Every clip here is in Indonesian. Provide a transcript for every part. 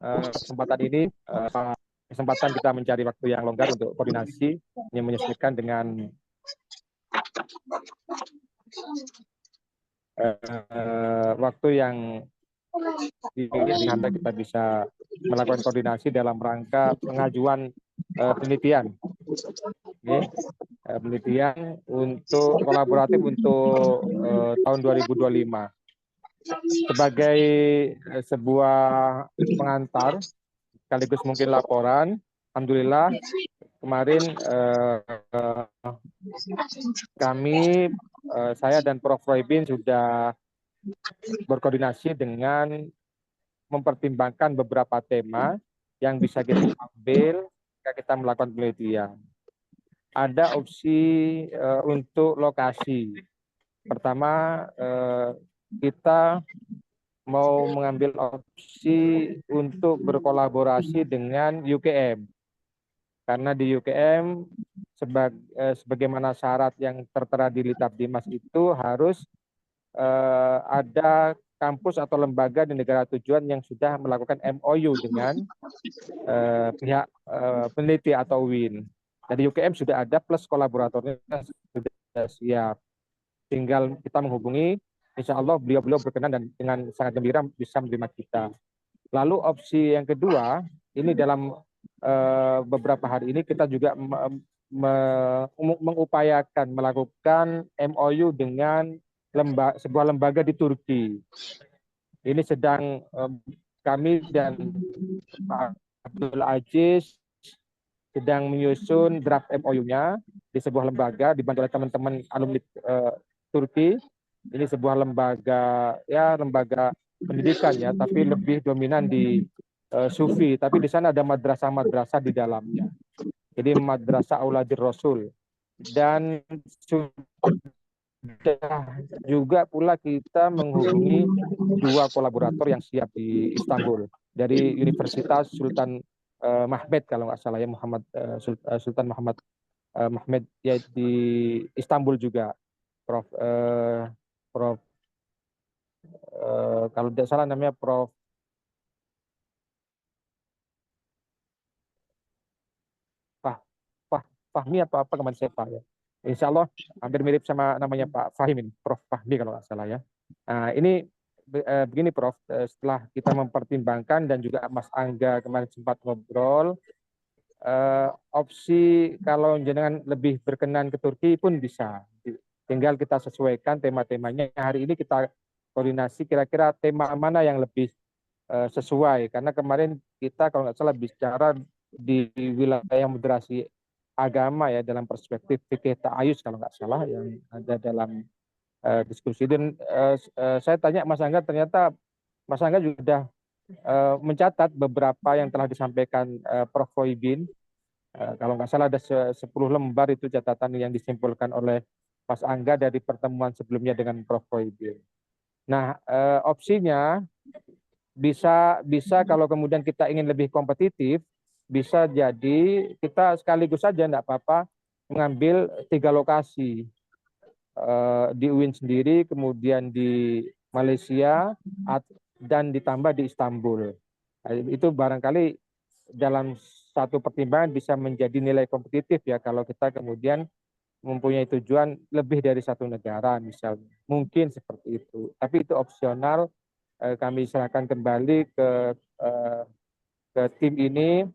Kesempatan ini kesempatan kita mencari waktu yang longgar untuk koordinasi yang menyesuaikan dengan waktu yang sehingga kita bisa melakukan koordinasi dalam rangka pengajuan penelitian, penelitian untuk kolaboratif untuk tahun 2025. Sebagai sebuah pengantar sekaligus mungkin laporan, alhamdulillah kemarin kami, saya dan Prof. Roybin sudah berkoordinasi dengan mempertimbangkan beberapa tema yang bisa kita ambil ketika kita melakukan penelitian. Ada opsi untuk lokasi. Pertama, kita mau mengambil opsi untuk berkolaborasi dengan UGM. Karena di UGM, sebagaimana syarat yang tertera di Litap Dimas itu harus ada kampus atau lembaga di negara tujuan yang sudah melakukan MOU dengan pihak peneliti atau WIN. Jadi UGM sudah ada plus kolaboratornya sudah siap. Tinggal kita menghubungi, insya Allah beliau-beliau berkenan dan dengan sangat gembira bisa menerima kita. Lalu opsi yang kedua, ini dalam beberapa hari ini kita juga mengupayakan melakukan MOU dengan sebuah lembaga di Turki. Ini sedang kami dan Pak Abdul Aziz sedang menyusun draft MOU-nya di sebuah lembaga dibantu oleh teman-teman alumni Turki. Ini sebuah lembaga pendidikan ya, tapi lebih dominan di Sufi. Tapi di sana ada madrasah-madrasah di dalamnya. Jadi madrasah Auladir Rasul. Dan juga pula kita menghubungi dua kolaborator yang siap di Istanbul dari Universitas Sultan Mehmet kalau nggak salah ya, Sultan Muhammad Mehmet ya, di Istanbul juga, Prof. Kalau tidak salah namanya Prof. Fahmi atau apa kemarin saya Pak ya. Insya Allah hampir mirip sama namanya Pak Fahim, Prof. Fahmi kalau nggak salah ya. Nah ini begini Prof, setelah kita mempertimbangkan dan juga Mas Angga kemarin sempat ngobrol, opsi kalau jenengan lebih berkenan ke Turki pun bisa. Tinggal kita sesuaikan tema-temanya. Hari ini kita koordinasi kira-kira tema mana yang lebih sesuai. Karena kemarin kita kalau nggak salah bicara di wilayah moderasi agama ya dalam perspektif fikih ta'ayus kalau nggak salah yang ada dalam diskusi. Dan saya tanya Mas Angga, ternyata Mas Angga sudah mencatat beberapa yang telah disampaikan Prof. Roybin. Kalau nggak salah ada 10 lembar itu catatan yang disimpulkan oleh Mas Angga dari pertemuan sebelumnya dengan Prof. Roybin. Nah, opsinya bisa kalau kemudian kita ingin lebih kompetitif, bisa jadi kita sekaligus saja enggak apa-apa mengambil 3 lokasi, di UIN sendiri, kemudian di Malaysia, dan ditambah di Istanbul. Itu barangkali dalam satu pertimbangan bisa menjadi nilai kompetitif ya kalau kita kemudian mempunyai tujuan lebih dari satu negara misalnya. Mungkin seperti itu. Tapi itu opsional, kami serahkan kembali ke tim ini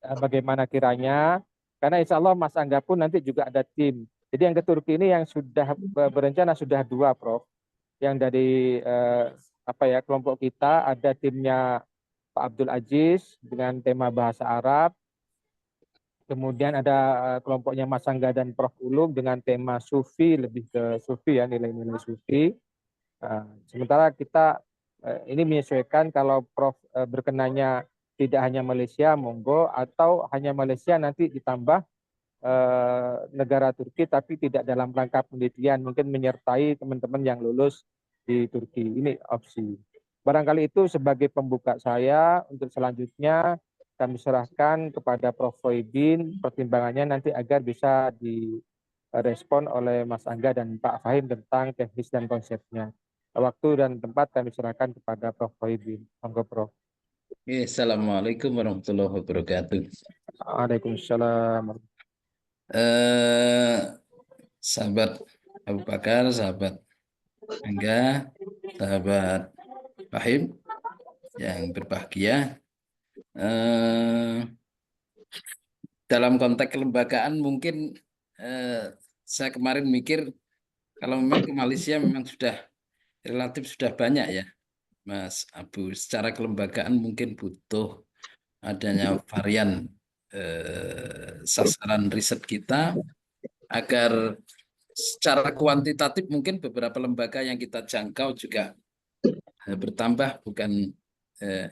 bagaimana kiranya, karena insya Allah Mas Angga pun nanti juga ada tim. Jadi yang ke Turki ini yang sudah berencana sudah 2 Prof. Yang dari kelompok kita ada timnya Pak Abdul Aziz dengan tema bahasa Arab. Kemudian ada kelompoknya Mas Angga dan Prof. Ulum dengan tema Sufi, lebih ke Sufi ya, nilai-nilai Sufi. Sementara kita ini menyesuaikan kalau Prof berkenanya tidak hanya Malaysia, monggo, atau hanya Malaysia nanti ditambah negara Turki tapi tidak dalam rangka penelitian, mungkin menyertai teman-teman yang lulus di Turki. Ini opsi. Barangkali itu sebagai pembuka saya. Untuk selanjutnya kami serahkan kepada Prof. Roybin pertimbangannya nanti agar bisa respon oleh Mas Angga dan Pak Fahim tentang teknis dan konsepnya. Waktu dan tempat kami serahkan kepada Prof. Sohibin. Monggo, Prof. Assalamualaikum warahmatullahi wabarakatuh. Waalaikumsalam. Eh, Sahabat Abu Bakar, sahabat Angga, sahabat Fahim yang berbahagia. Eh, Dalam konteks kelembagaan mungkin saya kemarin mikir kalau memang ke Malaysia memang sudah relatif sudah banyak ya, Mas Abu. Secara kelembagaan mungkin butuh adanya varian sasaran riset kita agar secara kuantitatif mungkin beberapa lembaga yang kita jangkau juga bertambah, bukan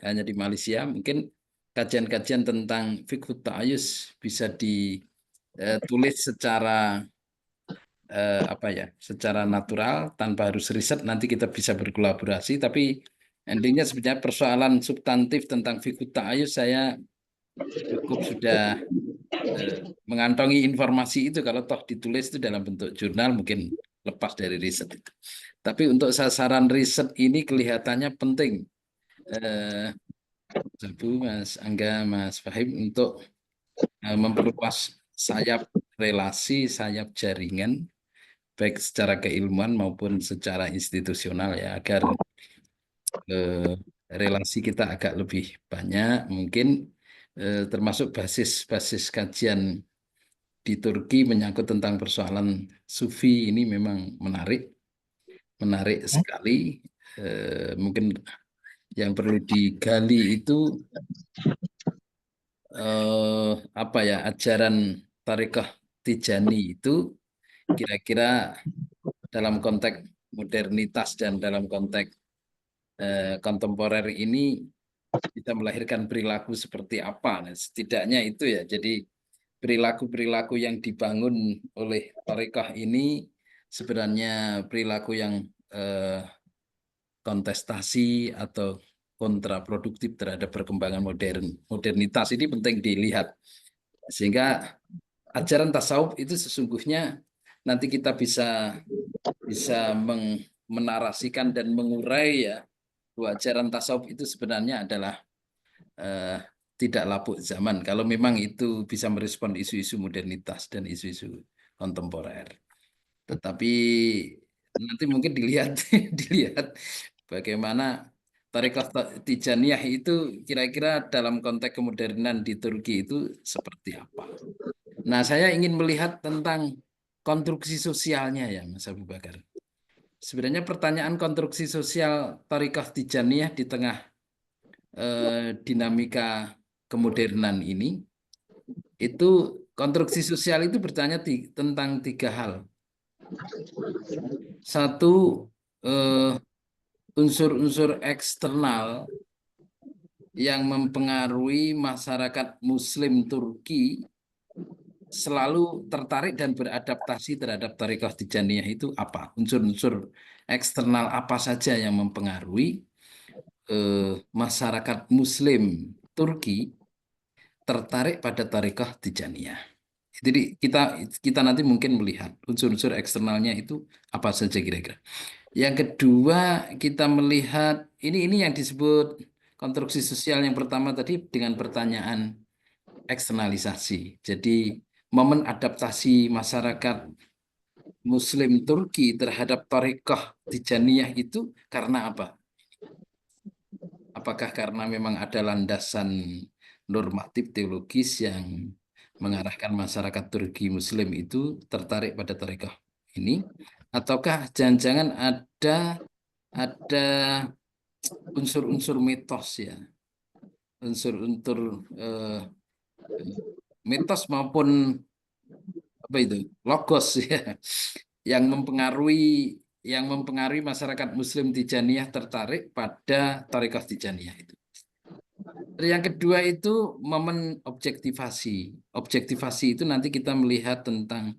hanya di Malaysia. Mungkin kajian-kajian tentang fikih ta'ayus bisa ditulis secara apa ya, secara natural tanpa harus riset. Nanti kita bisa berkolaborasi, tapi endingnya sebenarnya persoalan substantif tentang fikih ta'ayus saya cukup sudah mengantongi informasi itu. Kalau toh ditulis itu dalam bentuk jurnal mungkin lepas dari riset itu. Tapi untuk sasaran riset ini kelihatannya penting, Mas Angga, Mas Fahim, untuk memperluas sayap relasi, sayap jaringan, baik secara keilmuan maupun secara institusional ya, agar relasi kita agak lebih banyak, mungkin termasuk basis-basis kajian di Turki menyangkut tentang persoalan sufi ini memang menarik, menarik sekali. Mungkin yang perlu digali itu apa ya, ajaran Tariqah Tijani itu kira-kira dalam konteks modernitas dan dalam konteks kontemporer ini bisa melahirkan perilaku seperti apa. Nah, setidaknya itu ya. Jadi perilaku-perilaku yang dibangun oleh Tariqah ini sebenarnya perilaku yang kontestasi atau kontraproduktif terhadap perkembangan modernitas. Ini penting dilihat. Sehingga ajaran tasawuf itu sesungguhnya nanti kita bisa menarasikan dan mengurai ya, bahwa ajaran tasawuf itu sebenarnya adalah tidak lapuk zaman kalau memang itu bisa merespon isu-isu modernitas dan isu-isu kontemporer. Tetapi nanti mungkin dilihat dilihat bagaimana Tariqah Tijaniyah itu kira-kira dalam konteks kemodernan di Turki itu seperti apa. Nah, saya ingin melihat tentang konstruksi sosialnya ya, Mas Abu Bakar. Sebenarnya pertanyaan konstruksi sosial Tariqah Tijaniyah di tengah dinamika kemodernan ini, itu konstruksi sosial itu bertanya tentang tiga hal. Satu, unsur-unsur eksternal yang mempengaruhi masyarakat Muslim Turki selalu tertarik dan beradaptasi terhadap Tariqah Tijaniyah itu apa? Unsur-unsur eksternal apa saja yang mempengaruhi masyarakat Muslim Turki tertarik pada Tariqah Tijaniyah. Jadi kita nanti mungkin melihat unsur-unsur eksternalnya itu apa saja kira-kira. Yang kedua, kita melihat ini yang disebut konstruksi sosial yang pertama tadi dengan pertanyaan eksternalisasi. Jadi momen adaptasi masyarakat Muslim Turki terhadap Tariqah Tijaniyah itu karena apa? Apakah karena memang ada landasan normatif teologis yang mengarahkan masyarakat Turki Muslim itu tertarik pada Tariqah ini? Ataukah jangan-jangan ada unsur-unsur mitos ya, unsur-unsur mitos maupun apa itu logos ya, yang mempengaruhi masyarakat Muslim Tijaniyah tertarik pada Tariqah Tijaniyah itu. Yang kedua itu momen objektivasi. Objektivasi itu nanti kita melihat tentang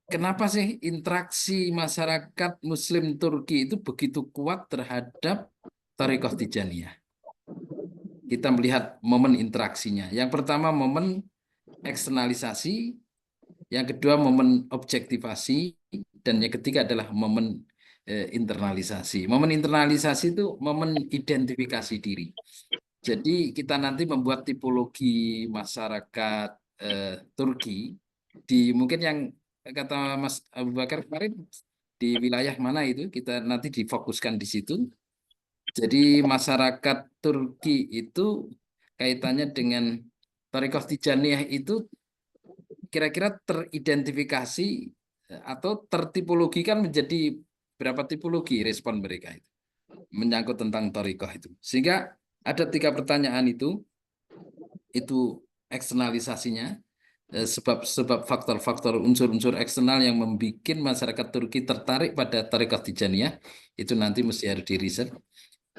kenapa sih interaksi masyarakat Muslim Turki itu begitu kuat terhadap Tariqah Tijaniyah. Kita melihat momen interaksinya. Yang pertama momen eksternalisasi, Yang kedua momen objektivasi, dan yang ketiga adalah momen internalisasi. Momen internalisasi itu momen identifikasi diri. Jadi kita nanti membuat tipologi masyarakat Turki di mungkin yang kata Mas Abu Bakar kemarin di wilayah mana itu kita nanti difokuskan di situ. Jadi masyarakat Turki itu kaitannya dengan Thariqah Tijaniyah itu kira-kira teridentifikasi atau tertipologikan menjadi berapa tipologi respon mereka itu menyangkut tentang Thariqah itu. Sehingga ada 3 pertanyaan itu eksternalisasinya, sebab faktor-faktor unsur-unsur eksternal yang membuat masyarakat Turki tertarik pada Thariqah Tijaniyah itu nanti mesti harus diriset.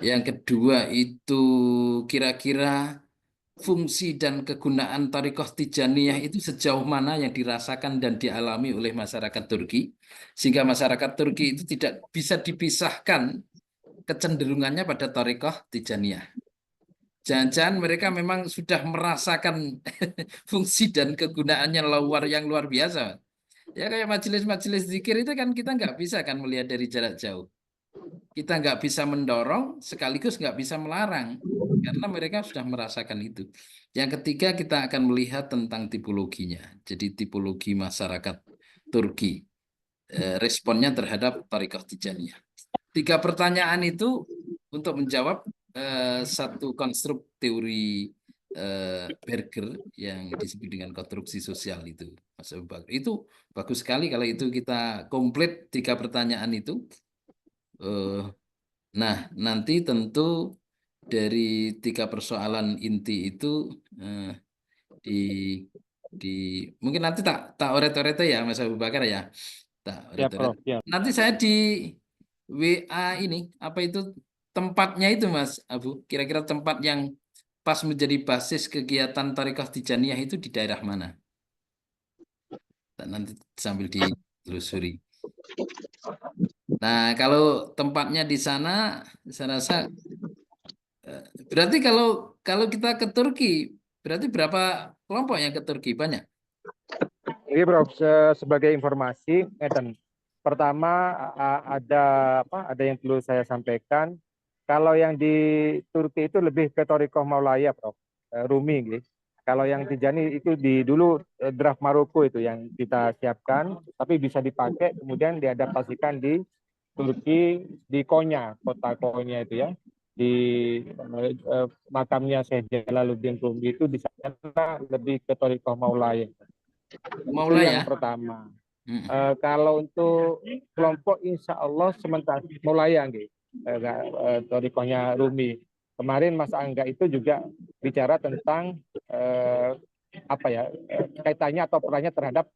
Yang kedua itu kira-kira fungsi dan kegunaan Thariqah Tijaniyah itu sejauh mana yang dirasakan dan dialami oleh masyarakat Turki, sehingga masyarakat Turki itu tidak bisa dipisahkan kecenderungannya pada Thariqah Tijaniyah. Jangan-jangan mereka memang sudah merasakan fungsi dan kegunaannya yang luar biasa. Ya kayak majelis-majelis zikir itu kan kita nggak bisa kan melihat dari jarak jauh. Kita nggak bisa mendorong sekaligus nggak bisa melarang karena mereka sudah merasakan itu. Yang ketiga kita akan melihat tentang tipologinya. Jadi tipologi masyarakat Turki, responnya terhadap Thariqah Tijaniyah. 3 pertanyaan itu untuk menjawab satu konstruk teori Berger yang disebut dengan konstruksi sosial itu, Mas Abu Bakar. Itu bagus sekali kalau itu kita komplit 3 pertanyaan itu. Eh, Nah, nanti tentu dari 3 persoalan inti itu eh, di di mungkin nanti tak oret-oret ya Mas Abu Bakar ya. Tak Ya, oret-oret. Prof. Ya. Nanti saya di WA ini apa itu tempatnya itu Mas Abu, kira-kira tempat yang pas menjadi basis kegiatan Thariqah Tijaniyah itu di daerah mana? Nanti sambil ditelusuri. Nah, kalau tempatnya di sana, saya rasa berarti kalau kalau kita ke Turki, berarti berapa kelompok yang ke Turki? Banyak. Ini Prof, sebagai informasi, Eden. Pertama ada apa? Ada yang perlu saya sampaikan. Kalau yang di Turki itu lebih ke Thariqah Maulaya, Prof. Rumi, gitu. Kalau yang Tijani itu di dulu draft Maroko itu yang kita siapkan, tapi bisa dipakai kemudian diadaptasikan di Turki di Konya, kota Konya itu ya, di makamnya Syekh Jalaluddin Rumi itu di sana lebih ke Thariqah Maulaya. Itu Maulaya. yang pertama. Hmm. Kalau untuk kelompok insya Allah sementara mulai yang Torikohnya Rumi. Kemarin Mas Angga itu juga bicara tentang apa ya kaitannya atau perannya terhadap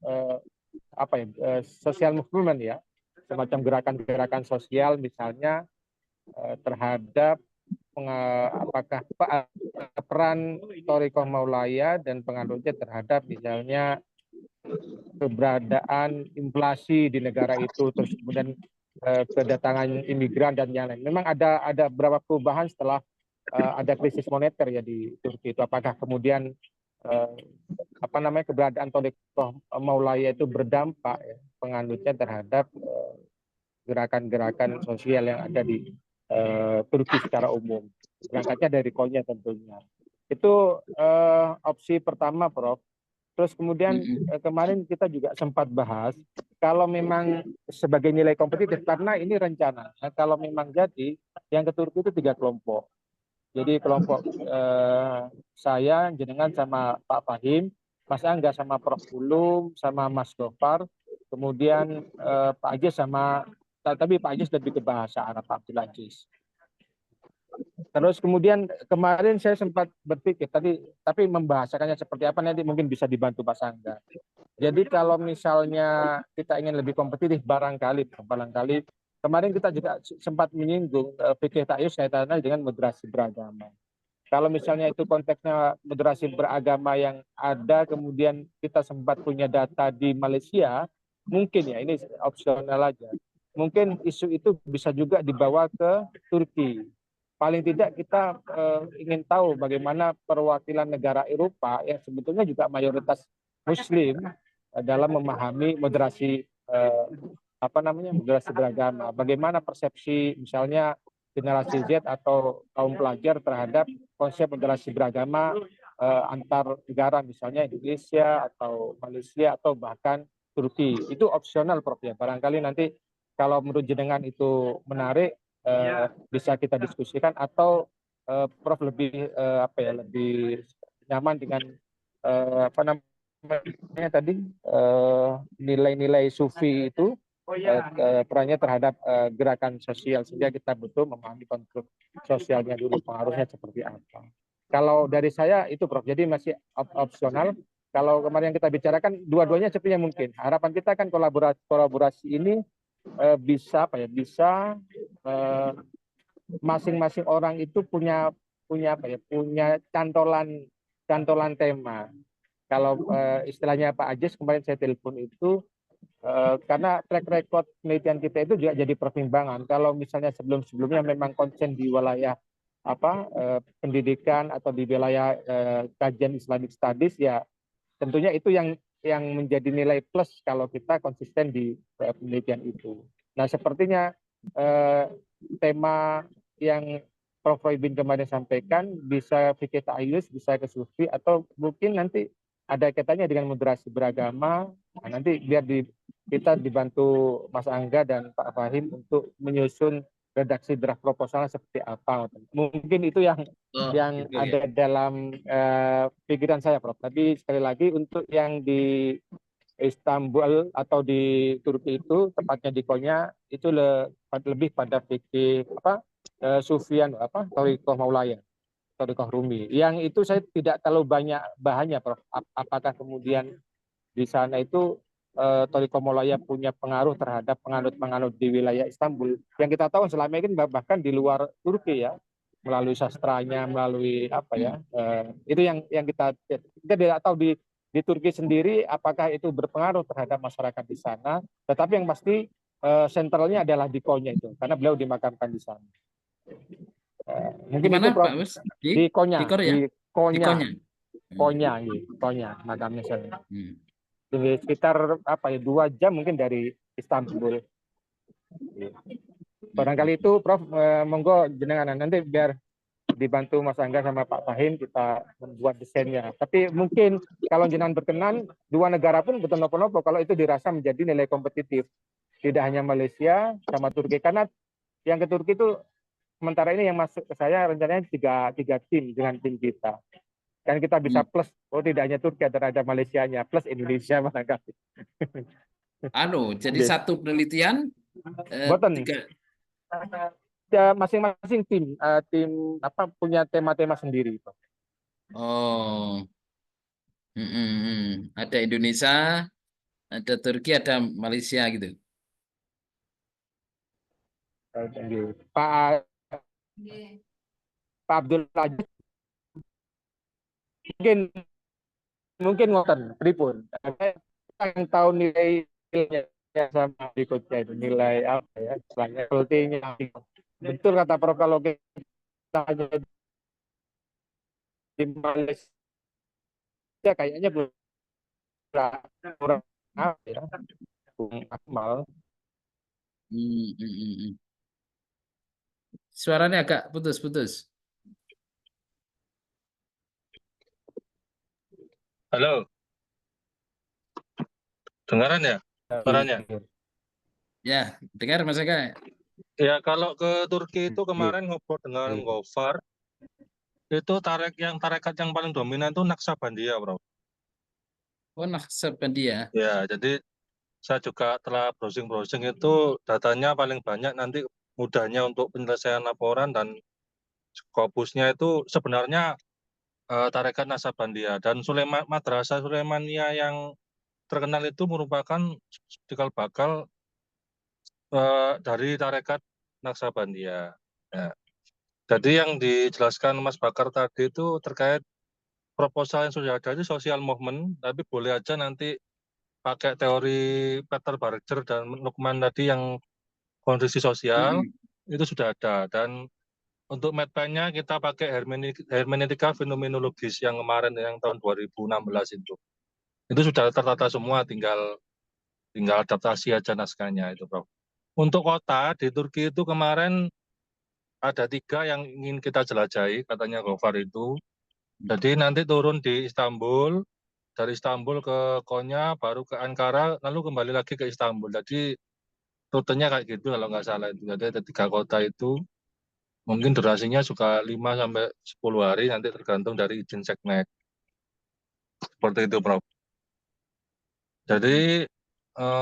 apa ya social movement ya, semacam gerakan-gerakan sosial misalnya terhadap apakah peran Torikoh Maulaya dan penganutnya terhadap misalnya keberadaan inflasi di negara itu, terus kemudian kedatangan imigran dan yang lain. Memang ada beberapa perubahan setelah ada krisis moneter ya di Turki itu. Apakah kemudian apa namanya keberadaan Thariqah Maulaya itu berdampak ya, penganutnya terhadap gerakan-gerakan sosial yang ada di Turki secara umum. Berangkatnya dari Konya tentunya. Itu opsi pertama, Prof. Terus kemudian kemarin kita juga sempat bahas kalau memang sebagai nilai kompetitif karena ini rencana. Kalau memang jadi yang ke Turki itu 3 kelompok. Jadi kelompok saya jenengan sama Pak Fahim, Mas Angga sama Prof Ulum sama Mas Gofar, kemudian Pak Ajis sama tapi Pak Ajis lebih ke bahasa Arab Pak Abdul Aziz. Terus kemudian kemarin saya sempat berpikir tapi membahasakannya seperti apa nanti mungkin bisa dibantu Pak Sangga. Jadi kalau misalnya kita ingin lebih kompetitif barangkali kemarin kita juga sempat menyinggung fikih takyus kaitannya dengan moderasi beragama. Kalau misalnya itu konteksnya moderasi beragama yang ada kemudian kita sempat punya data di Malaysia, mungkin ya ini opsional aja. Mungkin isu itu bisa juga dibawa ke Turki. Paling tidak kita ingin tahu bagaimana perwakilan negara Eropa yang sebetulnya juga mayoritas Muslim dalam memahami moderasi moderasi beragama. Bagaimana persepsi misalnya generasi Z atau kaum pelajar terhadap konsep moderasi beragama antar negara, misalnya Indonesia atau Malaysia atau bahkan Turki. Itu opsional, Prof, ya. Barangkali nanti kalau menurut jenengan itu menarik, bisa kita diskusikan, atau Prof lebih lebih nyaman dengan apa namanya tadi, nilai-nilai sufi itu perannya terhadap gerakan sosial, sehingga kita butuh memahami konstruk sosialnya dulu, pengaruhnya seperti apa. Kalau dari saya itu, Prof, jadi masih opsional. Kalau kemarin yang kita bicarakan, dua-duanya sepertinya mungkin. Harapan kita kan kolaborasi ini bisa masing-masing orang itu punya punya cantolan tema. Kalau istilahnya Pak Ajis kemarin saya telepon itu, karena track record penelitian kita itu juga jadi pertimbangan. Kalau misalnya sebelum-sebelumnya memang konsen di wilayah pendidikan atau di wilayah kajian Islamic Studies, ya tentunya itu yang menjadi nilai plus kalau kita konsisten di penelitian itu. Nah, sepertinya tema yang Prof. Roybin kemarin sampaikan bisa fikih ta'ayus, bisa ke sufi, atau mungkin nanti ada kaitannya dengan moderasi beragama. Nah, nanti biar kita dibantu Mas Angga dan Pak Fahim untuk menyusun redaksi draft proposalnya seperti apa. Mungkin itu yang gitu ya. ada dalam pikiran saya, Prof. Tapi sekali lagi, untuk yang di Istanbul atau di Turki itu, tepatnya di Konya, itu lebih pada fikih Sufyan Thoriqoh Maulaya, Thoriqoh Rumi. Yang itu saya tidak terlalu banyak bahannya, Prof. Apakah kemudian di sana itu Thoriqoh Maulaya punya pengaruh terhadap penganut-penganut di wilayah Istanbul. Yang kita tahu selama ini bahkan di luar Turki, ya, melalui sastranya, melalui itu yang kita tidak tahu di Turki sendiri apakah itu berpengaruh terhadap masyarakat di sana. Tetapi yang pasti sentralnya adalah di Konya itu, karena beliau dimakamkan di sana. Di Mungkin itu, mana Prof. Pak Bos? Di Di Konya, Korea? di Di Konya, Konya. Konya makamnya sana. Hmm. Di sekitar 2 jam mungkin dari Istanbul. Barangkali itu, Prof, monggo jenengan nanti biar dibantu Mas Angga sama Pak Fahim kita membuat desainnya. Tapi mungkin kalau jenengan berkenan, 2 negara pun betul nopo-nopo kalau itu dirasa menjadi nilai kompetitif. Tidak hanya Malaysia sama Turki, karena yang ke Turki itu sementara ini yang masuk ke saya rencananya tiga tim dengan tim kita. Kan kita bisa plus, tidak hanya Turki, ada Malaysianya, plus Indonesia barangkali. Jadi satu penelitian Boten, tiga. ya, masing-masing tim punya tema-tema sendiri. Oh, ada Indonesia, ada Turki, ada Malaysia gitu. Pak Abdul Aziz mungkin ngoten pripun. Yang tahu nilainya sama berikutnya itu, nilai apa ya, istilahnya LT-nya. Betul kata Prof, kalau kita di Malaysia kayaknya kurang apa ya, kurang akmal. Suaranya agak putus-putus. Halo, dengaran ya suaranya? Ya, dengar Mas Eka. Ya, kalau ke Turki itu kemarin ngobrol dengan Gofar, itu tarekat yang paling dominan itu Naksabandia, Bro. Oh, Naksabandia. Ya, jadi saya juga telah browsing-browsing itu, datanya paling banyak nanti mudahnya untuk penyelesaian laporan dan skopusnya itu sebenarnya tarekat Naksabandia, dan Madrasah Sulaimania yang terkenal itu merupakan cikal bakal dari tarekat Naksabandia. Ya. Jadi yang dijelaskan Mas Bakar tadi itu terkait proposal yang sudah ada itu social movement, tapi boleh aja nanti pakai teori Peter Barger dan Lukman tadi yang kondisi sosial, itu sudah ada. Dan untuk mapnya kita pakai hermeneutika fenomenologis yang kemarin, yang tahun 2016 itu. Itu sudah tertata semua, tinggal adaptasi aja naskahnya itu, Prof. Untuk kota di Turki itu kemarin ada 3 yang ingin kita jelajahi, katanya Gofar itu. Jadi nanti turun di Istanbul, dari Istanbul ke Konya, baru ke Ankara, lalu kembali lagi ke Istanbul. Jadi rutenya kayak gitu kalau nggak salah itu. Jadi ada 3 kota itu. Mungkin durasinya juga 5 sampai 10 hari, nanti tergantung dari izin Seknek. Seperti itu, Prof. Jadi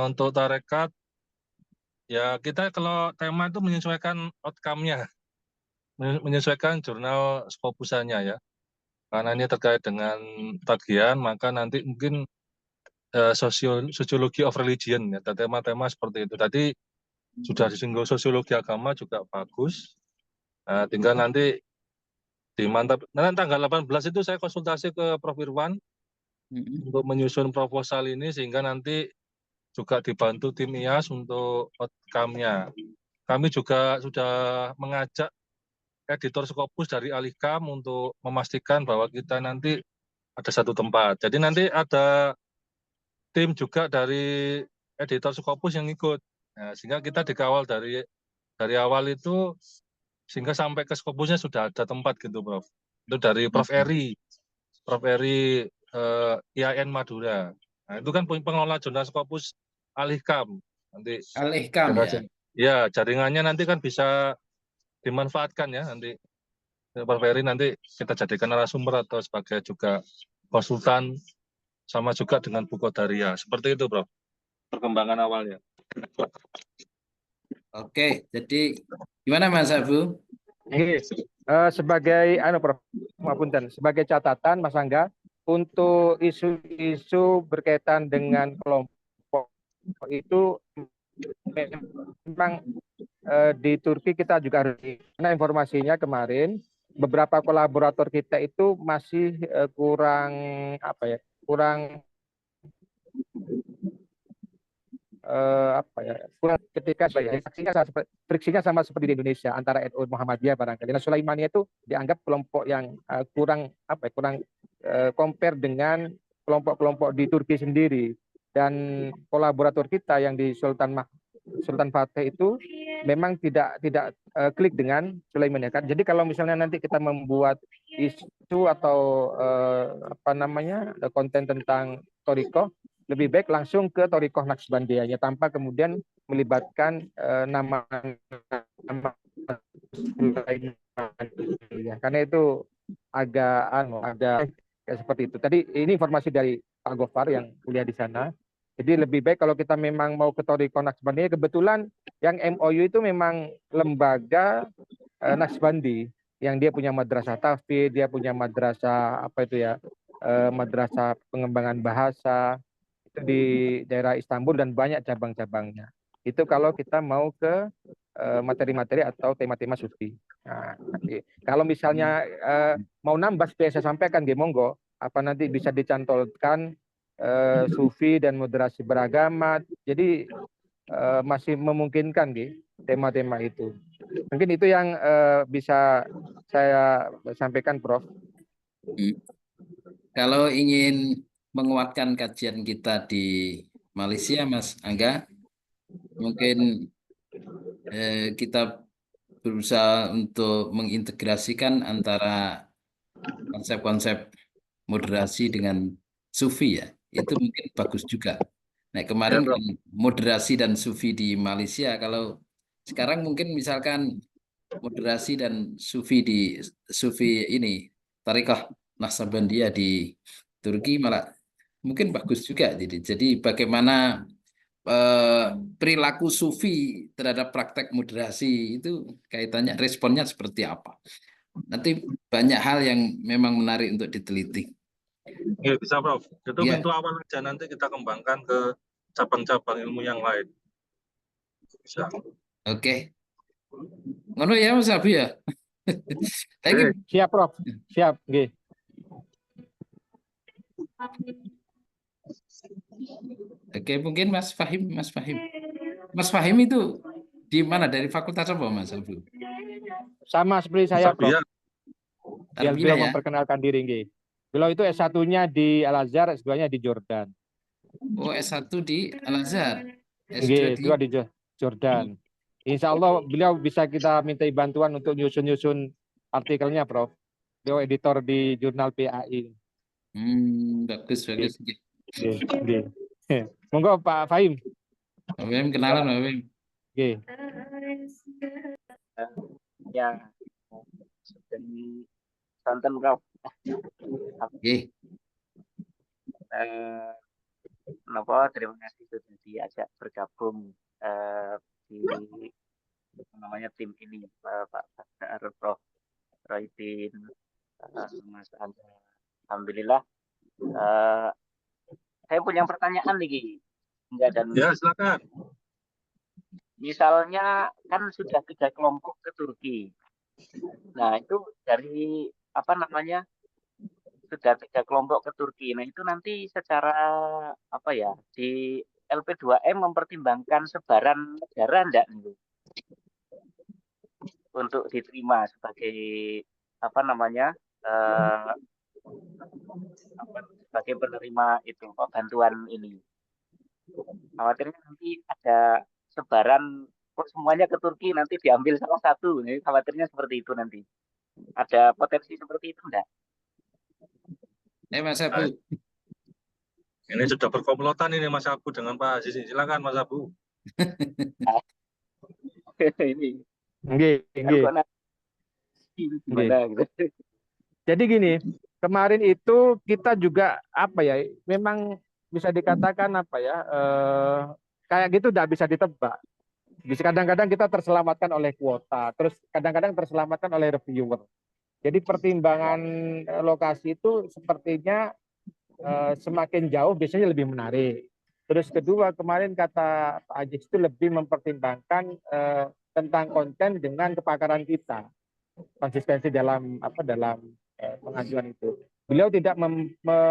untuk tarekat, ya kita kalau tema itu menyesuaikan outcome-nya, menyesuaikan jurnal Scopus-nya ya. Karena ini terkait dengan tagihan, maka nanti mungkin sosiologi of religion ya, tema-tema seperti itu. Tadi sudah disinggung sosiologi agama juga bagus. Nah, tinggal nanti dimantap. Nanti tanggal 18 itu saya konsultasi ke Prof. Irwan untuk menyusun proposal ini, sehingga nanti juga dibantu tim IAS untuk outcome-nya. Kami juga sudah mengajak editor Scopus dari Alikam untuk memastikan bahwa kita nanti ada satu tempat. Jadi nanti ada tim juga dari editor Scopus yang ikut. Nah, sehingga kita dikawal dari awal itu, sehingga sampai ke Scopusnya sudah ada tempat gitu, Prof. Itu dari Prof. Eri IAIN Madura. Nah, itu kan pengelola jurnal Scopus Alikam. Nanti Alihkam ya. ya, jaringannya nanti kan bisa dimanfaatkan ya, nanti Prof. Eri nanti kita jadikan narasumber atau sebagai juga konsultan, sama juga dengan Bu Kodaria. Seperti itu, Prof. Perkembangan awalnya. Oke, jadi gimana Mas Abu? Sebagai Prof, mapunten, sebagai catatan Mas Angga, untuk isu-isu berkaitan dengan kelompok itu memang di Turki kita juga harus, karena informasinya kemarin beberapa kolaborator kita itu masih kurang kurang ketika friksinya sama seperti di Indonesia antara NU Muhammadiyah barangkali. Nah, Sulaimaniyah itu dianggap kelompok yang kurang compare dengan kelompok-kelompok di Turki sendiri, dan kolaborator kita yang di Sultan Fatih itu memang tidak klik dengan Sulaimaniyah kan. Jadi kalau misalnya nanti kita membuat isu atau konten tentang Torikoh, lebih baik langsung ke Torikoh Naqsbandiyahnya tanpa kemudian melibatkan nama Sulaimaniyah, karena itu agak seperti itu. Tadi ini informasi dari Pak Gofar yang kuliah di sana. Jadi lebih baik kalau kita memang mau ke Torikoh Naqsbandiyah, kebetulan yang MOU itu memang lembaga Naqsbandi yang dia punya madrasah tahfidz, dia punya madrasah madrasah pengembangan bahasa itu di daerah Istanbul dan banyak cabang-cabangnya. Itu kalau kita mau ke materi-materi atau tema-tema sufi. Nah, kalau misalnya mau nambah seperti saya sampaikan, monggo, nanti bisa dicantolkan sufi dan moderasi beragama. Jadi masih memungkinkan tema-tema itu. Mungkin itu yang bisa saya sampaikan, Prof. Kalau ingin menguatkan kajian kita di Malaysia, Mas Angga, mungkin kita berusaha untuk mengintegrasikan antara konsep-konsep moderasi dengan sufi ya. Itu mungkin bagus juga. Nah, kemarin kan moderasi dan sufi di Malaysia, kalau sekarang mungkin misalkan moderasi dan sufi ini Tariqah Naqsabandiyah di Turki malah mungkin bagus juga. Jadi bagaimana perilaku sufi terhadap praktek moderasi itu kaitannya, responnya seperti apa? Nanti banyak hal yang memang menarik untuk diteliti. Ya, bisa, Prof. Itu Ya. pintu awal aja, nanti kita kembangkan ke cabang-cabang ilmu yang lain. Bisa. Oke. Ngono ya Mas Abu ya. Siap, Prof. Siap, nggih. Oke, mungkin Mas Fahim. Mas Fahim itu di mana? Dari fakultas apa, Mas Abu? Sama seperti saya, Prof. Biar beliau ya? memperkenalkan diri, nggih. Beliau itu S1-nya di Al-Azhar, S2-nya di Jordan. Oh, S1 di Al-Azhar, S2 di Itu di Jordan. Insya Allah beliau bisa kita mintai bantuan untuk nyusun-nyusun artikelnya, Prof. Beliau editor di jurnal PAI. bagus bagus. Oke. Monggo Pak Fahim. Wim, kenalan Wim. Oke. Ya, dan tonton Prof. Oke. Kenapa terima kasih sudah diajak bergabung di namanya tim ini, Pak Bakar, Prof. Roydin, Mas Anda. Alhamdulillah. Saya punya pertanyaan nih, enggak, dan Ya, silakan. misalnya kan sudah 3 kelompok ke Turki. Nah, itu dari apa namanya? Sudah 3 kelompok ke Turki. Nah, itu nanti secara apa ya? Di LP2M mempertimbangkan sebaran negara enggak nih? Untuk diterima sebagai apa namanya? Sebagai penerima itu bantuan ini. Khawatirnya nanti ada sebaran kok semuanya ke Turki nanti diambil salah satu. Nih, khawatirnya seperti itu nanti. Ada potensi seperti itu enggak? Mas Abu. Ini sudah berkomplotan ini Mas Abu dengan Pak Aziz. Silakan Mas Abu. Ini. Nggih. Gimana gitu. Jadi gini, kemarin itu kita juga apa ya, memang bisa dikatakan apa ya, kayak gitu tidak bisa ditebak. Bisa kadang-kadang kita terselamatkan oleh kuota, terus kadang-kadang terselamatkan oleh reviewer. Jadi pertimbangan lokasi itu sepertinya semakin jauh biasanya lebih menarik. Terus kedua, kemarin kata Pak Aziz itu lebih mempertimbangkan tentang konten dengan kepakaran kita, konsistensi dalam pengajuan itu. Beliau tidak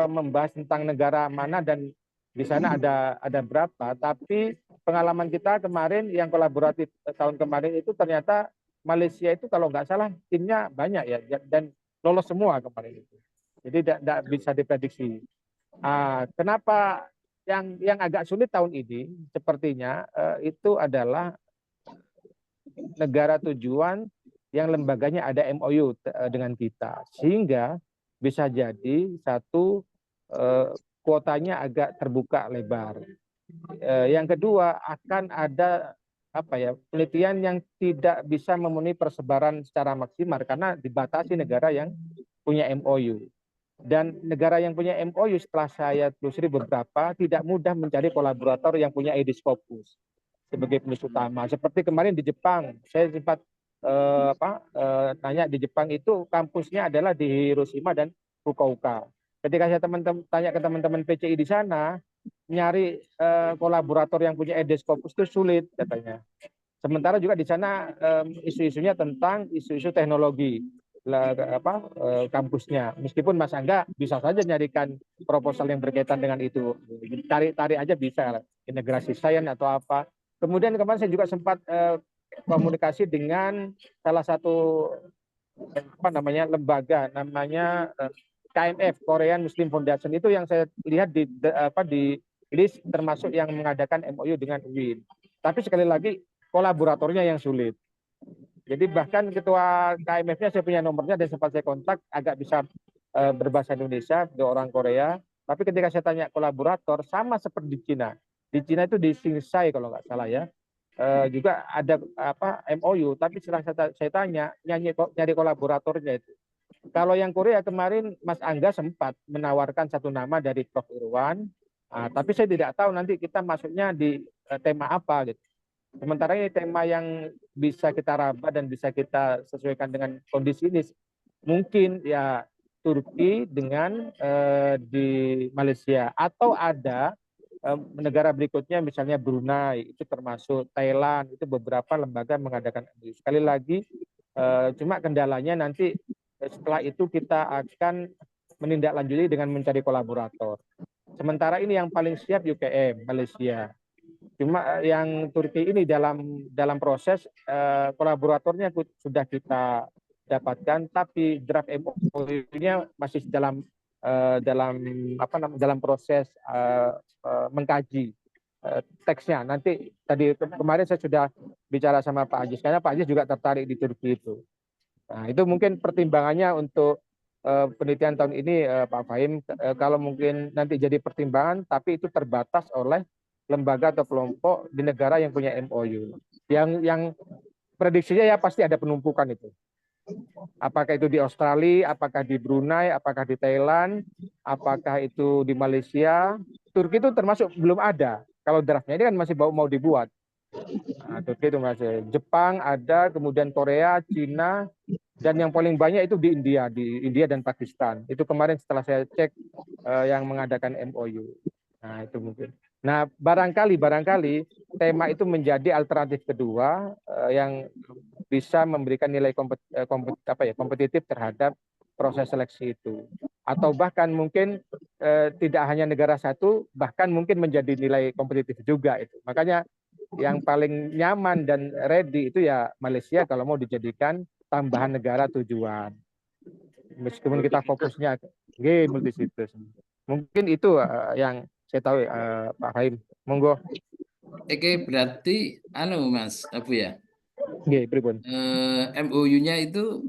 membahas tentang negara mana dan di sana ada berapa, tapi pengalaman kita kemarin yang kolaboratif tahun kemarin itu ternyata Malaysia itu kalau nggak salah timnya banyak ya, dan lolos semua kemarin itu. Jadi tidak bisa diprediksi. Kenapa yang agak sulit tahun ini sepertinya itu adalah negara tujuan yang lembaganya ada MOU dengan kita, sehingga bisa jadi satu kuotanya agak terbuka lebar. Yang kedua, akan ada penelitian yang tidak bisa memenuhi persebaran secara maksimal karena dibatasi negara yang punya MOU. Dan negara yang punya MOU setelah saya telusuri beberapa tidak mudah mencari kolaborator yang punya Aedes Corpus sebagai penulis utama. Seperti kemarin di Jepang, saya sempat tanya di Jepang itu kampusnya adalah di Hiroshima dan Fukuoka. Ketika saya tanya ke teman-teman PCI di sana, nyari kolaborator yang punya Aedes Corpus itu sulit katanya. Sementara juga di sana isu-isunya tentang isu-isu teknologi kampusnya. Meskipun Mas Angga bisa saja nyarikan proposal yang berkaitan dengan itu. Tarik aja bisa, integrasi sains atau apa. Kemudian kemarin saya juga sempat komunikasi dengan salah satu lembaga namanya KMF, Korean Muslim Foundation, itu yang saya lihat di list termasuk yang mengadakan MOU dengan UIN. Tapi sekali lagi kolaboratornya yang sulit. Jadi bahkan ketua KMF-nya saya punya nomornya dan sempat saya kontak, agak bisa berbahasa Indonesia, dia orang Korea. Tapi ketika saya tanya kolaborator, sama seperti di Cina. Di Cina itu di Singsai kalau nggak salah ya, juga ada MOU. Tapi setelah saya tanya, nyari kolaboratornya itu. Kalau yang Korea kemarin Mas Angga sempat menawarkan satu nama dari Prof. Irwan, tapi saya tidak tahu nanti kita masuknya di tema apa gitu. Sementara ini tema yang bisa kita raba dan bisa kita sesuaikan dengan kondisi ini, mungkin ya Turki dengan di Malaysia, atau ada negara berikutnya misalnya Brunei, itu termasuk Thailand, itu beberapa lembaga mengadakan MOU. Sekali lagi, cuma kendalanya nanti setelah itu kita akan menindaklanjuti dengan mencari kolaborator. Sementara ini yang paling siap UKM Malaysia. Cuma yang Turki ini dalam proses kolaboratornya sudah kita dapatkan, tapi draft MOU-nya masih dalam dalam proses mengkaji teksnya. Nanti tadi kemarin saya sudah bicara sama Pak Ajis, karena Pak Ajis juga tertarik di Turki itu. Nah, itu mungkin pertimbangannya untuk penelitian tahun ini, Pak Fahim, kalau mungkin nanti jadi pertimbangan, tapi itu terbatas oleh lembaga atau kelompok di negara yang punya MOU. Yang prediksinya ya pasti ada penumpukan itu. Apakah itu di Australia, apakah di Brunei, apakah di Thailand, apakah itu di Malaysia. Turki itu termasuk belum ada. Kalau draftnya ini kan masih mau dibuat. Nah, Turki itu masih. Jepang ada, kemudian Korea, Cina, dan yang paling banyak itu di India dan Pakistan. Itu kemarin setelah saya cek yang mengadakan MOU. Nah, itu mungkin. Nah, barangkali tema itu menjadi alternatif kedua yang bisa memberikan nilai kompetitif terhadap proses seleksi itu. Atau bahkan mungkin tidak hanya negara satu, bahkan mungkin menjadi nilai kompetitif juga itu. Makanya yang paling nyaman dan ready itu ya Malaysia kalau mau dijadikan tambahan negara tujuan. Meskipun kita fokusnya multisitus. Mungkin itu yang saya tahu, Pak Fahim. Monggo. Oke, berarti Mas Abu ya. Pripun. MOU-nya itu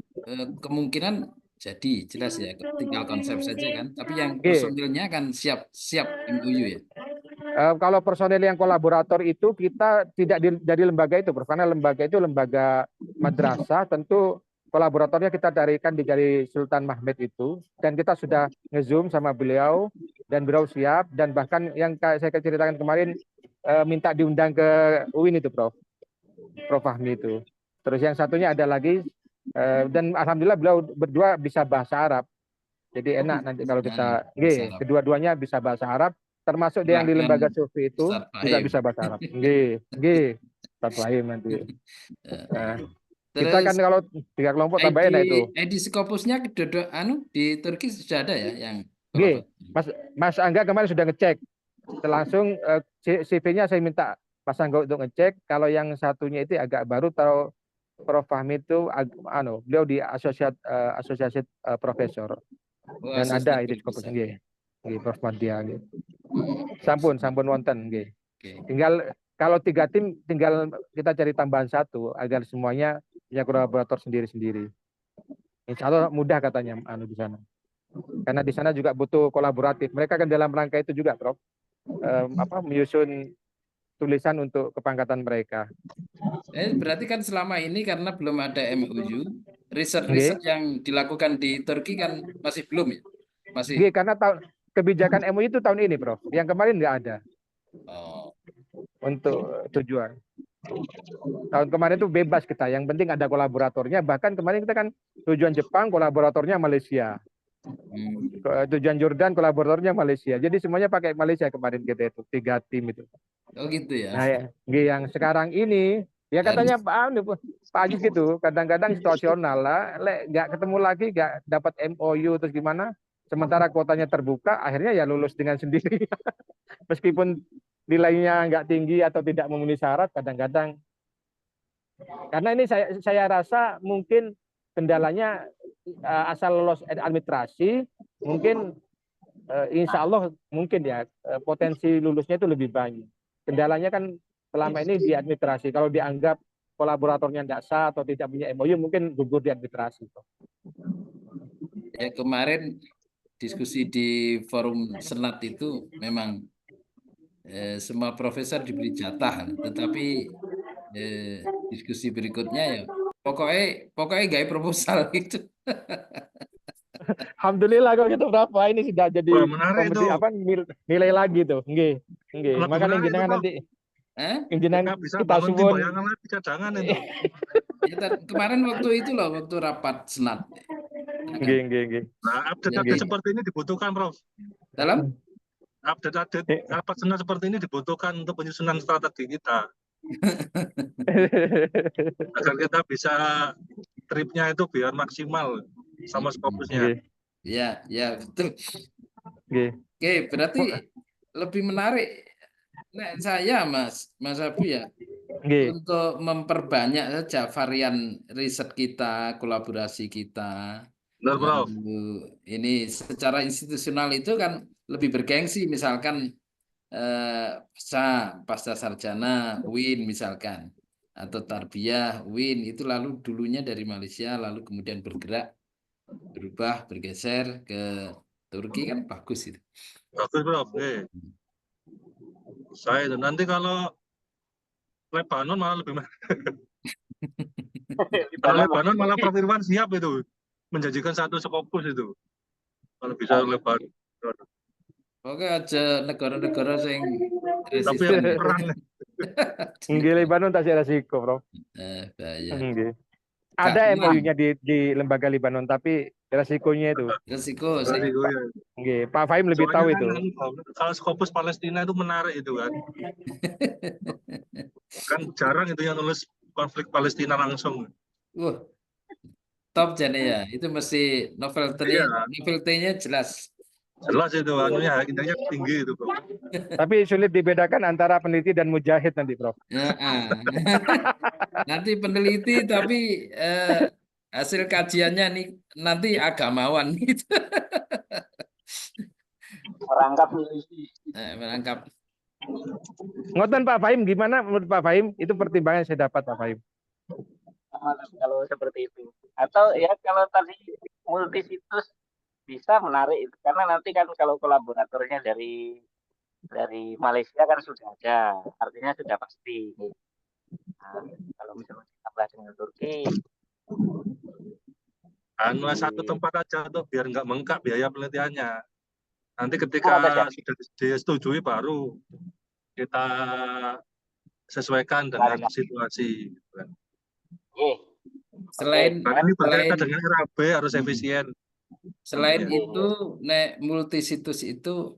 kemungkinan jadi jelas ya, tinggal konsep saja kan. Tapi yang personilnya kan siap MOU ya. Kalau personil yang kolaborator itu kita tidak dari lembaga itu, karena lembaga itu lembaga madrasah, tentu kolaboratornya kita dari Sultan Mahmud itu, dan kita sudah nge-zoom sama beliau dan beliau siap, dan bahkan yang saya ceritakan kemarin minta diundang ke UIN itu Prof Fahmi itu. Terus yang satunya ada lagi dan alhamdulillah beliau berdua bisa bahasa Arab. Jadi enak nanti kalau kita kedua-duanya bisa bahasa Arab, termasuk dia yang di lembaga survei itu juga bisa bahasa Arab. Ustaz Fahim nanti. Kita kan kalau 3 kelompok tambahin itu. Di Scopusnya di Turki sudah ada ya yang Mas Angga kemarin sudah ngecek. Langsung CV-nya saya minta Mas Angga untuk ngecek. Kalau yang satunya itu agak baru, tahu Prof Fahmi itu beliau di associate profesor. Dan ada di Scopusnya. Prof Madia gitu. Sampun wonten nggih. Tinggal kalau 3 tim tinggal kita cari tambahan 1 agar semuanya punya kolaborator sendiri-sendiri. Insya Allah mudah katanya di sana. Karena di sana juga butuh kolaboratif. Mereka kan dalam rangka itu juga, Prof. Menyusun tulisan untuk kepangkatan mereka. Berarti kan selama ini karena belum ada MOU, riset yang dilakukan di Turki kan masih belum ya? Masih. Karena kebijakan MOU itu tahun ini, Prof. Yang kemarin nggak ada. Untuk tujuan. Tahun kemarin itu bebas kita, yang penting ada kolaboratornya. Bahkan kemarin kita kan tujuan Jepang, kolaboratornya Malaysia. Tujuan Jordan, kolaboratornya Malaysia. Jadi semuanya pakai Malaysia kemarin kita itu, 3 tim itu. Oh gitu ya. Nah, yang sekarang ini ya katanya Pak Ajis gitu, kadang-kadang situasional lah, nggak ketemu lagi, nggak dapat MOU terus gimana? Sementara kuotanya terbuka, akhirnya ya lulus dengan sendiri. Meskipun nilainya nggak tinggi atau tidak memenuhi syarat, kadang-kadang. Karena ini saya rasa mungkin kendalanya asal lolos administrasi, mungkin insya Allah mungkin ya potensi lulusnya itu lebih banyak. Kendalanya kan selama ini di administrasi. Kalau dianggap kolaboratornya tidak sah atau tidak punya MOU, mungkin gugur di administrasi. Ya, kemarin diskusi di forum Senat itu memang semua profesor diberi jatah, tetapi diskusi berikutnya ya pokoknya gaya proposal gitu. Alhamdulillah kalau gitu berapa ini sudah jadi nilai lagi tuh. Nggih. Makanya jenengan nanti jenengan bisa kita bangun suwun bayangan lagi cadangan itu. Kemarin waktu rapat Senat. Nggih. Nah, update seperti ini dibutuhkan, Prof. Dalam update rapat Senat seperti ini dibutuhkan untuk penyusunan strategi kita. Agar kita bisa tripnya itu biar maksimal sama Scopusnya. Ya betul. Oke, berarti lebih menarik saya Mas Abu ya untuk memperbanyak saja varian riset kita, kolaborasi kita. Benar, Prof. Ini secara institusional itu kan lebih bergengsi, misalkan pasca sarjana UIN misalkan, atau tarbiyah UIN itu lalu dulunya dari Malaysia lalu kemudian berubah bergeser ke Turki, kan bagus itu. Bagus, Prof. Saya itu nanti kalau Lebanon malah lebih kalau Lebanon malah Prof Irwan siap itu menjanjikan satu Skopus itu kalau bisa Lebanon. Oke aja negara-negara yang Tapi resisten yang ya. perang Nggih Lebanon tak resiko, Prof. Bahaya. Nggih. Ada Gak MOU-nya di lembaga Libanon, tapi resikonya itu. resiko resiko ya. Nggih, Pak Fahim lebih tahu Soalnya itu. kan, kalau Skopus Palestina itu menarik itu kan. Kan jarang itu yang nulis konflik Palestina langsung. Top jane ya. Itu mesti novelty-nya jelas. Jelas itu anunya intinya tinggi itu, Bro. Tapi sulit dibedakan antara peneliti dan mujahid nanti, Prof. Nanti peneliti tapi hasil kajiannya nih nanti agamawan gitu. Merangkap milisi. Merangkap. Ngoten Pak Fahim, gimana menurut Pak Fahim? Itu pertimbangan yang saya dapat Pak Fahim. Kalau seperti itu. Atau ya kalau tadi multi situs bisa menarik itu, karena nanti kan kalau kolaboratornya dari Malaysia kan sudah ada, artinya sudah pasti. Nah, kalau misalnya ditambah dengan Turki, Satu tempat aja tuh biar nggak bengkak biaya penelitiannya. Nanti ketika sudah disetujui baru kita sesuaikan dengan situasi. Selain ini berkaitan dengan RAB harus efisien. Selain itu, multi situs itu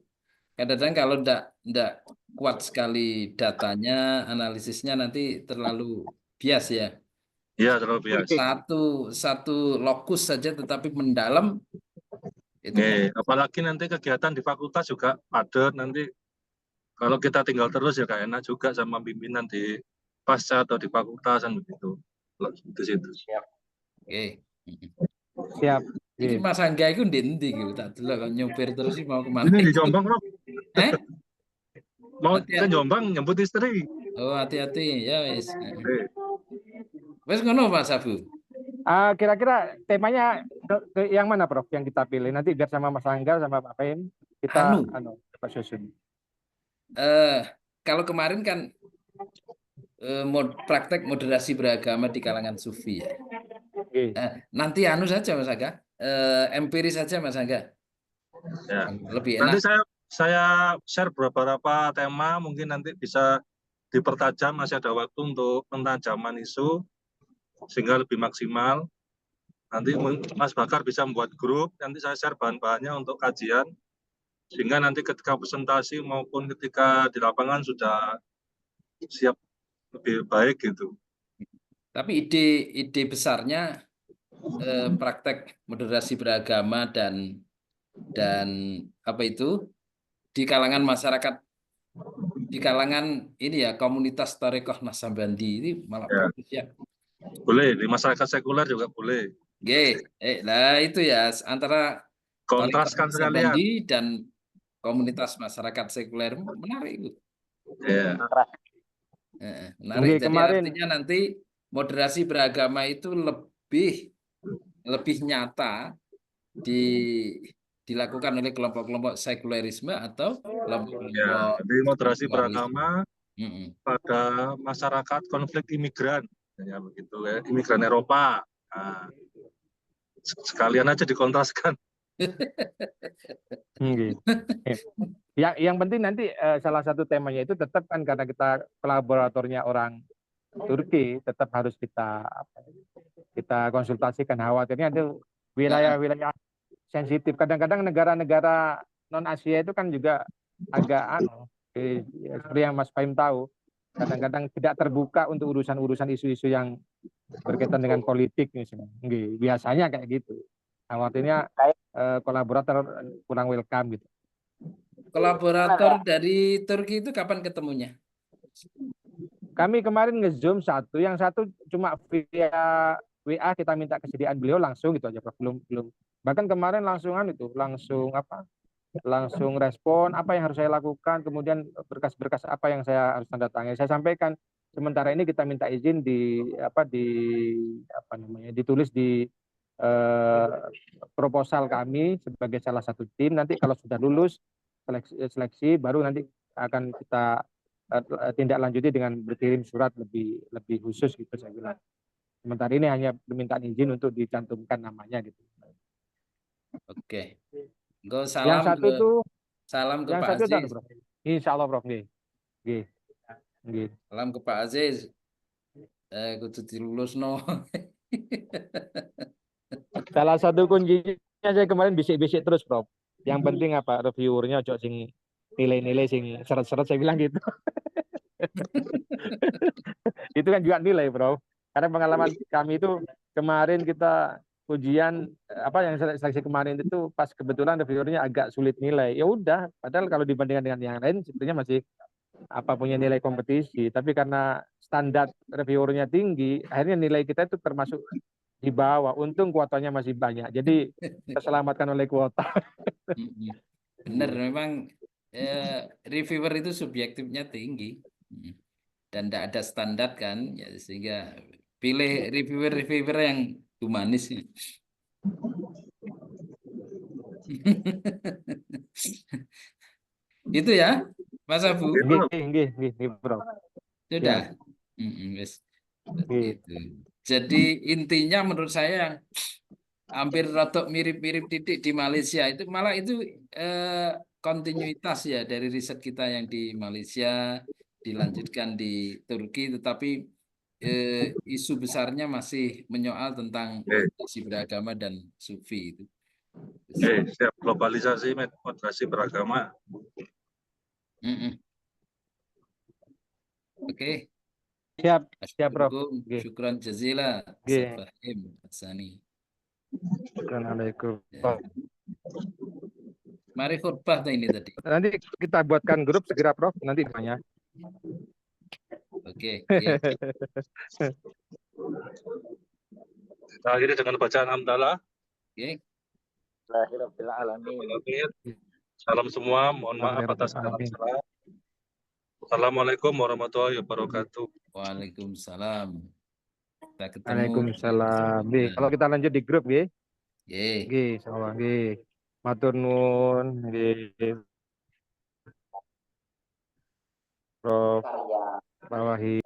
kadang-kadang kalau enggak kuat sekali datanya, analisisnya nanti terlalu bias ya. Iya, terlalu bias. Satu lokus saja tetapi mendalam. Itu apalagi nanti kegiatan di fakultas juga padat nanti. Kalau kita tinggal terus ya gak enak juga sama pimpinan di pasca atau di fakultas kan begitu. Di situ. Oke. Siap. Ini Mas Angga itu ndi gitu, tak delok nyopir terus sih mau kemana? Ini di Jombang, Prof. Mau ke Jombang nyebut istri. Oh, hati-hati ya wis. Wis ngono Mas Abu. Kira-kira temanya yang mana Prof yang kita pilih? Nanti biar sama Mas Angga sama Pak Fahim kita Pak susun. Kalau kemarin kan praktek moderasi beragama di kalangan sufi ya. Nanti saja Mas Angga, empiris saja Mas Angga. Ya. Lebih enak. Nanti saya share beberapa tema, mungkin nanti bisa dipertajam, masih ada waktu untuk pentajaman isu sehingga lebih maksimal. Nanti Mas Bakar bisa membuat grup, nanti saya share bahan-bahannya untuk kajian sehingga nanti ketika presentasi maupun ketika di lapangan sudah siap lebih baik gitu. Tapi ide besarnya praktek moderasi beragama dan apa itu di kalangan masyarakat, di kalangan ini ya komunitas Thariqah Naksabandi ini malah bagus ya. Boleh di masyarakat sekuler juga boleh. Nah itu ya antara kontraskan sekalian dan komunitas masyarakat sekuler menarik itu. Menarik. Jadi artinya nanti moderasi beragama itu lebih nyata dilakukan oleh kelompok-kelompok sekulerisme atau kelompok-kelompok jadi moderasi beragama pada masyarakat konflik imigran ya begitu ya, imigran Eropa. Nah, sekalian aja dikontraskan. Yang penting nanti salah satu temanya itu tetap kan karena kita kolaboratornya orang Turki, tetap harus kita konsultasikan. Khawatirnya ada wilayah-wilayah sensitif. Kadang-kadang negara-negara non Asia itu kan juga agak seperti yang Mas Fahim tahu, kadang-kadang tidak terbuka untuk urusan-urusan isu-isu yang berkaitan dengan politik misalnya. Biasanya kayak gitu. Khawatirnya kolaborator kurang welcome gitu. Kolaborator dari Turki itu kapan ketemunya? Kami kemarin nge-zoom satu, yang satu cuma via WA kita minta kesediaan beliau langsung gitu aja Prof. Belum bahkan kemarin langsung respon apa yang harus saya lakukan, kemudian berkas-berkas apa yang saya harus tanda tangani. Saya sampaikan sementara ini kita minta izin ditulis di proposal kami sebagai salah satu tim. Nanti kalau sudah lulus seleksi baru nanti akan kita tindak lanjuti dengan berkirim surat lebih khusus gitu saya bilang. Sementara ini hanya permintaan izin untuk dicantumkan namanya gitu. Oke. Go Yang salam satu ke itu salam ke yang Pak satu itu Aziz. Prof. Insya Allah Prof. Nggih. Salam ke Pak Aziz. Kudu dilulusno. Salah satu kuncinya saya kemarin bisik-bisik terus Prof. Yang penting apa reviewernya ojo sing nilai-nilai sing seret-seret saya bilang gitu. Itu kan juga nilai Prof. Karena pengalaman kami itu kemarin kita ujian apa yang seleksi kemarin itu pas kebetulan reviewernya agak sulit nilai. Ya udah, padahal kalau dibandingkan dengan yang lain sebetulnya masih apa punya nilai kompetisi, tapi karena standar reviewernya tinggi, akhirnya nilai kita itu termasuk di bawah. Untung kuotanya masih banyak, jadi terselamatkan oleh kuota. Bener, memang reviewer itu subjektifnya tinggi dan tidak ada standar kan, ya, sehingga pilih reviewer yang humanis. Itu ya, Mas Abu. Nggih, Bro. Sudah. Wes. Itu. Jadi intinya menurut saya hampir rotok mirip-mirip titik di Malaysia itu malah itu kontinuitas ya dari riset kita yang di Malaysia dilanjutkan di Turki, tetapi isu besarnya masih menyoal tentang moderasi beragama dan sufi itu. Siap globalisasi moderasi beragama. Oke. Siap Prof. Syukran jazila. Fahim Hassani. Assalamualaikum. Mari khutbah ini tadi. Nanti kita buatkan grup segera Prof. Nanti banyak. Oke. Ya. Kita akhiri dengan bacaan hamdalah. Oke. Salam semua, mohon maaf atas segala salah. Assalamualaikum warahmatullahi wabarakatuh. Waalaikumsalam. Kita ketemu. Waalaikumsalam. Kalau kita lanjut di grup nggih. Nggih, insyaallah nggih. Matur nuwun nggih. Prof. Bawahi.